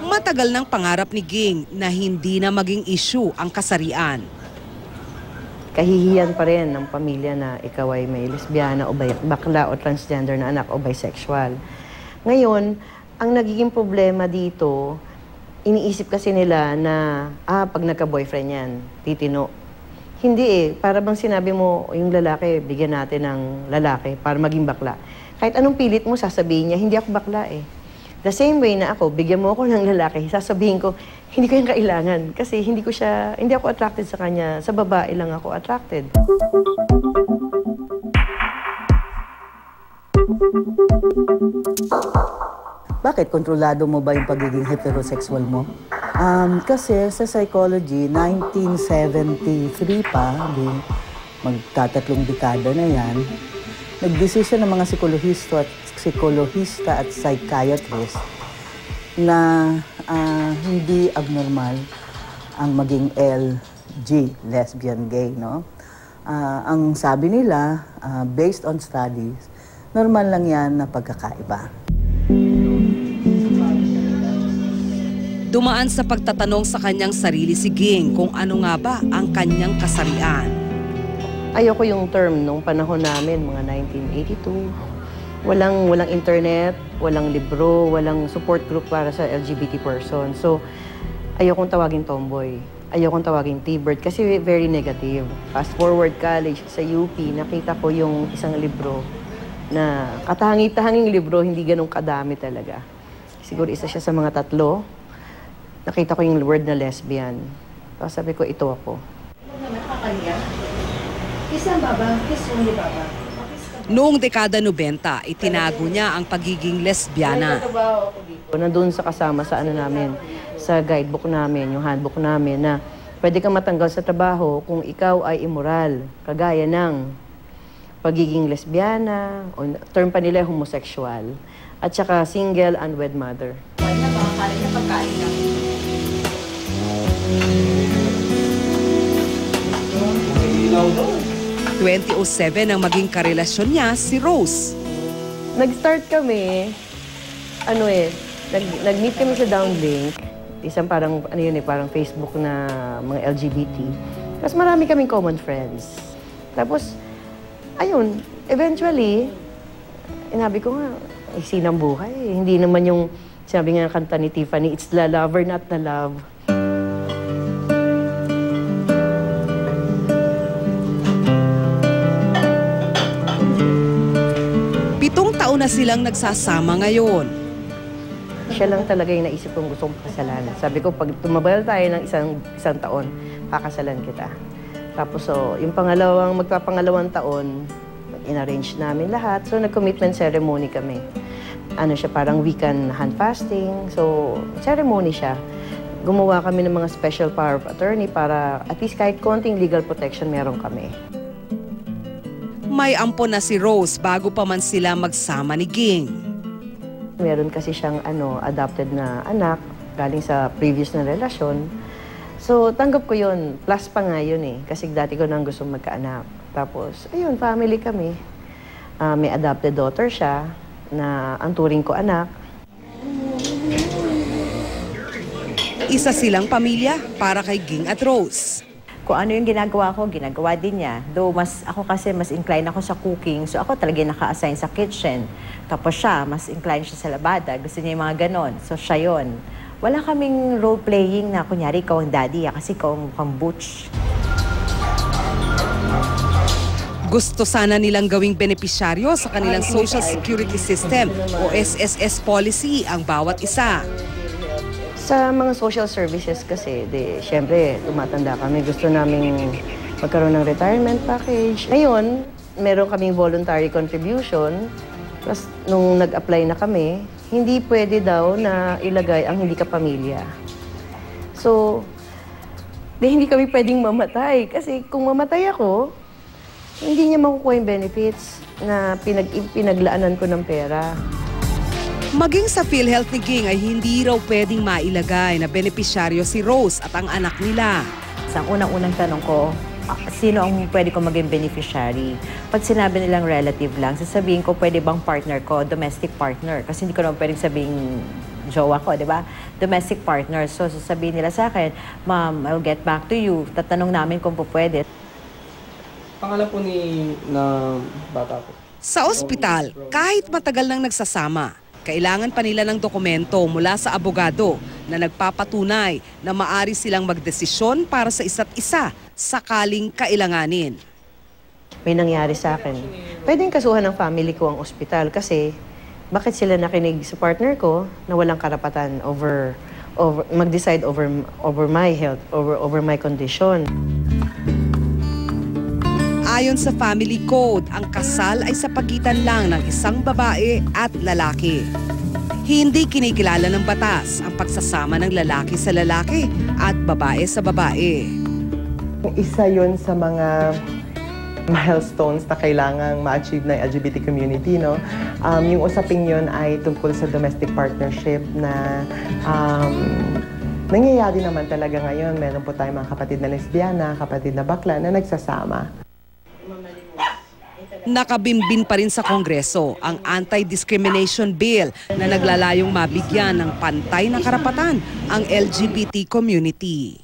Matagal ng pangarap ni Ging na hindi na maging issue ang kasarian. Kahihiyan pa rin ng pamilya na ikaw ay may lesbiana o bakla o transgender na anak o bisexual. Ngayon, ang nagiging problema dito, iniisip kasi nila na, pag nagka-boyfriend yan, titino. Hindi eh. Para bang sinabi mo, yung lalaki, bigyan natin ng lalaki para maging bakla. Kahit anong pilit mo, sasabihin niya, hindi ako bakla eh. The same way na ako, bigyan mo ako ng lalaki, sasabihin ko, hindi ko yung kailangan. Kasi hindi ako attracted sa kanya. Sa babae lang ako attracted. Bakit? Kontrolado mo ba yung pagiging heterosexual mo? Kasi sa psychology, 1973 pa, magtatatlong dekada na yan, nagdesisyon ng mga psikologista at psychiatrist na hindi abnormal ang maging LG, lesbian, gay, no? Ang sabi nila, based on studies, normal lang yan na pagkakaiba. Dumaan sa pagtatanong sa kanyang sarili si Ging kung ano nga ba ang kanyang kasarian. Ayoko yung term nung panahon namin, mga 1982. Walang internet, walang libro, walang support group para sa LGBT person. So, ayokong tawagin tomboy. Ayokong tawagin T-bird kasi very negative. Fast forward college sa UP, nakita ko yung isang libro na katahangi-tahanging libro, hindi ganun kadami talaga. Siguro isa siya sa mga 3. Nakita ko yung word na lesbian. Tapos sabi ko, ito ako. Noong dekada 90, itinago niya ang pagiging lesbiana. Nandun sa kasama sa namin, sa guidebook namin, yung handbook namin, na pwede kang matanggal sa trabaho kung ikaw ay immoral, kagaya ng pagiging lesbiana, o term pa nila homosexual, at saka single unwed mother. 2007 ang maging karelasyon niya si Rose. Nag-start kami, nag-meet kami sa Downlink, isang parang, parang Facebook na mga LGBT. Tapos marami kaming common friends. Tapos, ayun, eventually, inabi ko nga, sinang buhay. Hindi naman yung, sabi nga kanta ni Tiffany, it's the lover, not the love. Na silang nagsasama ngayon. Siya lang talaga yung naisip kong gusto kong pakasalan. Sabi ko, pag tumagal tayo ng isang taon, pakasalan kita. Tapos, yung magpapangalawang taon, in-arrange namin lahat. So, nag-commitment ceremony kami. Siya, parang weekend hand fasting. So, ceremony siya. Gumawa kami ng mga special power of attorney para at least kahit konting legal protection meron kami. May ampon na si Rose bago pa man sila magsama ni Ging. Meron kasi siyang adopted na anak galing sa previous na relasyon. So, tanggap ko yun. Plus pa nga yun eh. Kasi dati ko nang gusto magkaanak. Tapos, ayun, family kami. May adopted daughter siya na ang turing ko anak. Isa silang pamilya para kay Ging at Rose. Kung ano yung ginagawa ko, ginagawa din niya. Though ako kasi mas inclined ako sa cooking, so ako talaga naka-assign sa kitchen. Tapos siya, mas inclined siya sa labada. Gusto niya yung mga ganon. So siya yun. Wala kaming role-playing na kunyari ikaw ang daddy, kasi ikaw ang mukhang butch. Gusto sana nilang gawing benepisyaryo sa kanilang Social Security System o SSS policy ang bawat isa. Sa mga social services kasi, syempre, tumatanda kami. Gusto namin magkaroon ng retirement package. Ngayon, meron kaming voluntary contribution. Tapos, nung nag-apply na kami, hindi pwede daw na ilagay ang hindi kapamilya. So, hindi kami pwedeng mamatay. Kasi kung mamatay ako, hindi niya makukuha yung benefits na pinaglaanan ko ng pera. Maging sa PhilHealth ni Ging ay hindi raw pwedeng mailagay na benepisyaryo si Rose at ang anak nila. Sa unang-unang tanong ko, sino ang pwede ko maging beneficiary. Pag sinabi nilang relative lang, sasabihin ko pwede bang partner ko, domestic partner. Kasi hindi ko naman pwedeng sabihin jowa ko, di ba? Domestic partner. So sasabihin nila sa akin, ma'am, I'll get back to you. Tatanong namin kung po pwede. Pangalan po na bata po. Sa ospital, kahit matagal nang nagsasama, kailangan pa nila ng dokumento mula sa abogado na nagpapatunay na maari silang magdesisyon para sa isa't isa sakaling kailanganin. May nangyari sa akin. Pwedeng kasuhan ng family ko ang ospital kasi bakit sila nakinig sa partner ko na walang karapatan mag-decide over my health, over my condition. Ayon sa family code, ang kasal ay sa pagitan lang ng isang babae at lalaki. Hindi kinikilala ng batas ang pagsasama ng lalaki sa lalaki at babae sa babae. Isa yun sa mga milestones na kailangang ma-achieve ng LGBT community, no? Yung usaping yun ay tungkol sa domestic partnership na nangyayari naman talaga ngayon. Meron po tayong mga kapatid na lesbiana, kapatid na bakla na nagsasama. Nakabimbin pa rin sa Kongreso ang Anti-Discrimination Bill na naglalayong mabigyan ng pantay na karapatan ang LGBT community.